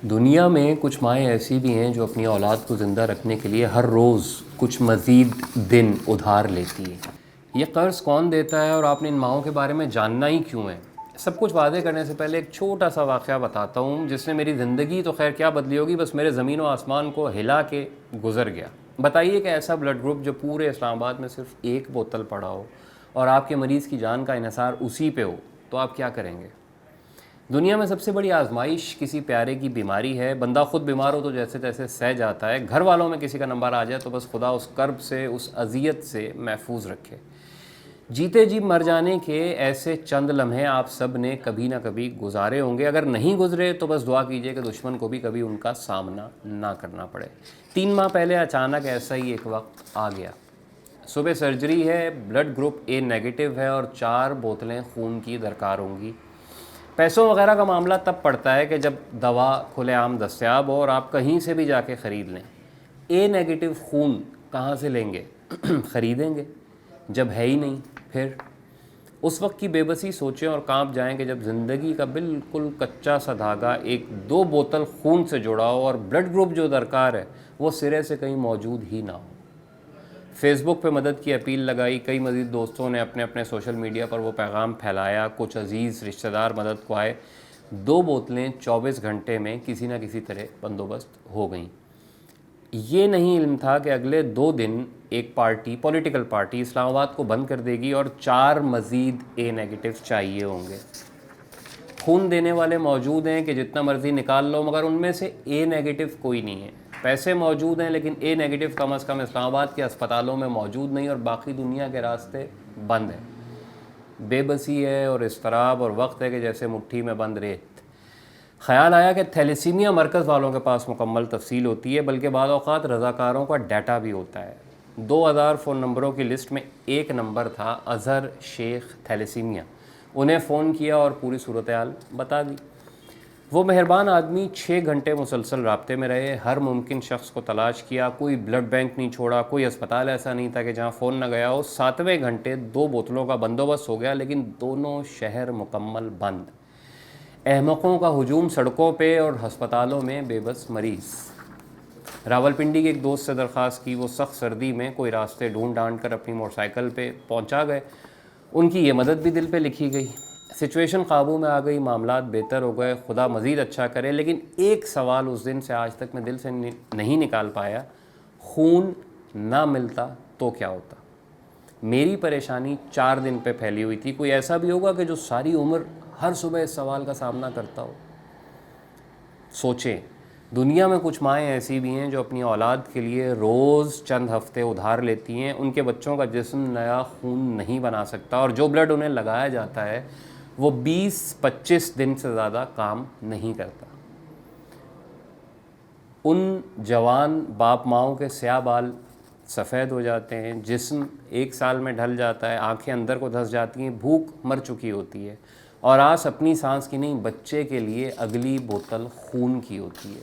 دنیا میں کچھ مائیں ایسی بھی ہیں جو اپنی اولاد کو زندہ رکھنے کے لیے ہر روز کچھ مزید دن ادھار لیتی ہے۔ یہ قرض کون دیتا ہے اور آپ نے ان ماؤں کے بارے میں جاننا ہی کیوں ہے؟ سب کچھ واضح کرنے سے پہلے ایک چھوٹا سا واقعہ بتاتا ہوں جس نے میری زندگی تو خیر کیا بدلی ہوگی، بس میرے زمین و آسمان کو ہلا کے گزر گیا۔ بتائیے کہ ایسا بلڈ گروپ جو پورے اسلام آباد میں صرف ایک بوتل پڑا ہو اور آپ کے مریض کی جان کا انحصار اسی پہ ہو، تو آپ کیا کریں گے؟ دنیا میں سب سے بڑی آزمائش کسی پیارے کی بیماری ہے۔ بندہ خود بیمار ہو تو جیسے تیسے سہ جاتا ہے، گھر والوں میں کسی کا نمبر آ جائے تو بس خدا اس کرب سے، اس اذیت سے محفوظ رکھے۔ جیتے جی مر جانے کے ایسے چند لمحے آپ سب نے کبھی نہ کبھی گزارے ہوں گے، اگر نہیں گزرے تو بس دعا کیجئے کہ دشمن کو بھی کبھی ان کا سامنا نہ کرنا پڑے۔ 3 ماہ پہلے اچانک ایسا ہی ایک وقت آ گیا۔ صبح سرجری ہے، بلڈ گروپ اے نیگیٹو ہے اور 4 بوتلیں خون کی درکار ہوں گی۔ پیسوں وغیرہ کا معاملہ تب پڑتا ہے کہ جب دوا کھلے عام دستیاب ہو اور آپ کہیں سے بھی جا کے خرید لیں۔ اے نیگیٹو خون کہاں سے لیں گے؟ خریدیں گے؟ جب ہے ہی نہیں پھر؟ اس وقت کی بے بسی سوچیں اور کانپ جائیں کہ جب زندگی کا بالکل کچا سا دھاگا ایک 2 بوتل خون سے جڑا ہو اور بلڈ گروپ جو درکار ہے وہ سرے سے کہیں موجود ہی نہ ہو۔ فیس بک پہ مدد کی اپیل لگائی، کئی مزید دوستوں نے اپنے اپنے سوشل میڈیا پر وہ پیغام پھیلایا، کچھ عزیز رشتہ دار مدد کو آئے۔ 2 بوتلیں 24 گھنٹے میں کسی نہ کسی طرح بندوبست ہو گئیں۔ یہ نہیں علم تھا کہ اگلے 2 دن ایک پارٹی، پولیٹیکل پارٹی اسلام آباد کو بند کر دے گی اور 4 مزید اے نیگیٹو چاہیے ہوں گے۔ خون دینے والے موجود ہیں کہ جتنا مرضی نکال لو، مگر ان میں سے اے نیگیٹو کوئی نہیں ہے۔ پیسے موجود ہیں لیکن اے نیگیٹو کم از کم اسلام آباد کے اسپتالوں میں موجود نہیں اور باقی دنیا کے راستے بند ہیں۔ بے بسی ہے اور اضطراب اور وقت ہے کہ جیسے مٹھی میں بند ریت۔ خیال آیا کہ تھیلیسیمیا مرکز والوں کے پاس مکمل تفصیل ہوتی ہے، بلکہ بعض اوقات رضاکاروں کا ڈیٹا بھی ہوتا ہے۔ 2000 فون نمبروں کی لسٹ میں ایک نمبر تھا اظہر شیخ تھیلیسیمیا۔ انہیں فون کیا اور پوری صورتحال بتا دی۔ وہ مہربان آدمی 6 گھنٹے مسلسل رابطے میں رہے، ہر ممکن شخص کو تلاش کیا، کوئی بلڈ بینک نہیں چھوڑا، کوئی اسپتال ایسا نہیں تھا کہ جہاں فون نہ گیا ہو۔ 7ویں گھنٹے 2 بوتلوں کا بندوبست ہو گیا، لیکن دونوں شہر مکمل بند۔ احمقوں کا ہجوم سڑکوں پہ اور ہسپتالوں میں بے بس مریض۔ راولپنڈی کے ایک دوست سے درخواست کی، وہ سخت سردی میں کوئی راستے ڈھونڈ ڈھانڈ کر اپنی موٹر سائیکل پہ پہنچا گئے۔ ان کی یہ مدد بھی دل پہ لکھی گئی۔ سچویشن قابو میں آ گئی، معاملات بہتر ہو گئے، خدا مزید اچھا کرے۔ لیکن ایک سوال اس دن سے آج تک میں دل سے نہیں نکال پایا، خون نہ ملتا تو کیا ہوتا؟ میری پریشانی 4 دن پہ پھیلی ہوئی تھی۔ کوئی ایسا بھی ہوگا کہ جو ساری عمر ہر صبح اس سوال کا سامنا کرتا ہو؟ سوچیں، دنیا میں کچھ مائیں ایسی بھی ہیں جو اپنی اولاد کے لیے روز چند ہفتے ادھار لیتی ہیں۔ ان کے بچوں کا جسم نیا خون نہیں بنا سکتا اور جو بلڈ انہیں لگایا جاتا ہے وہ 20-25 دن سے زیادہ کام نہیں کرتا۔ ان جوان باپ ماؤں کے سیاہ بال سفید ہو جاتے ہیں، جسم 1 سال میں ڈھل جاتا ہے، آنکھیں اندر کو دھس جاتی ہیں، بھوک مر چکی ہوتی ہے اور آس اپنی سانس کی نہیں، بچے کے لیے اگلی بوتل خون کی ہوتی ہے۔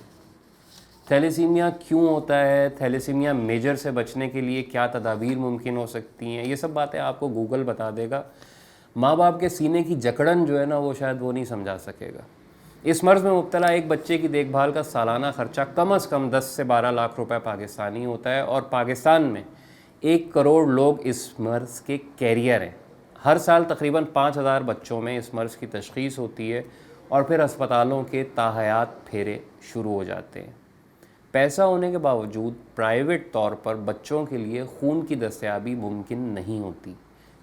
تھیلیسیمیا کیوں ہوتا ہے؟ تھیلیسیمیا میجر سے بچنے کے لیے کیا تدابیر ممکن ہو سکتی ہیں؟ یہ سب باتیں آپ کو گوگل بتا دے گا۔ ماں باپ کے سینے کی جکڑن جو ہے نا، وہ شاید وہ نہیں سمجھا سکے گا۔ اس مرض میں مبتلا ایک بچے کی دیکھ بھال کا سالانہ خرچہ کم از کم 10 سے 12 لاکھ روپے پاکستانی ہوتا ہے اور پاکستان میں 1 کروڑ لوگ اس مرض کے کیریئر ہیں۔ ہر سال تقریباً 5000 بچوں میں اس مرض کی تشخیص ہوتی ہے اور پھر اسپتالوں کے تاحیات پھیرے شروع ہو جاتے ہیں۔ پیسہ ہونے کے باوجود پرائیویٹ طور پر بچوں کے لیے خون کی دستیابی ممکن نہیں ہوتی۔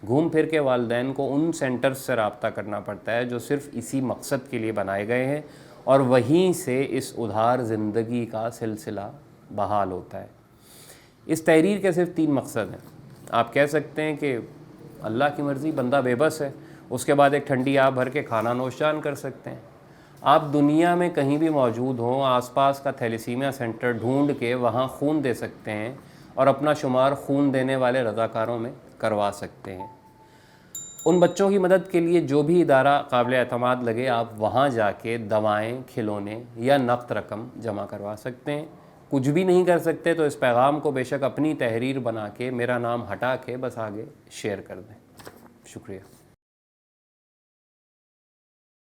گھوم پھر کے والدین کو ان سینٹرز سے رابطہ کرنا پڑتا ہے جو صرف اسی مقصد کے لیے بنائے گئے ہیں اور وہیں سے اس ادھار زندگی کا سلسلہ بحال ہوتا ہے۔ اس تحریر کے صرف 3 مقصد ہیں۔ آپ کہہ سکتے ہیں کہ اللہ کی مرضی، بندہ بے بس ہے، اس کے بعد ایک ٹھنڈی آب بھر کے کھانا نوش جان کر سکتے ہیں۔ آپ دنیا میں کہیں بھی موجود ہوں، آس پاس کا تھیلیسیمیا سینٹر ڈھونڈ کے وہاں خون دے سکتے ہیں اور اپنا شمار خون دینے والے رضاکاروں میں کروا سکتے ہیں۔ ان بچوں کی مدد کے لیے جو بھی ادارہ قابل اعتماد لگے، آپ وہاں جا کے دوائیں، کھلونے یا نقد رقم جمع کروا سکتے ہیں۔ کچھ بھی نہیں کر سکتے تو اس پیغام کو بے شک اپنی تحریر بنا کے، میرا نام ہٹا کے بس آگے شیئر کر دیں۔ شکریہ۔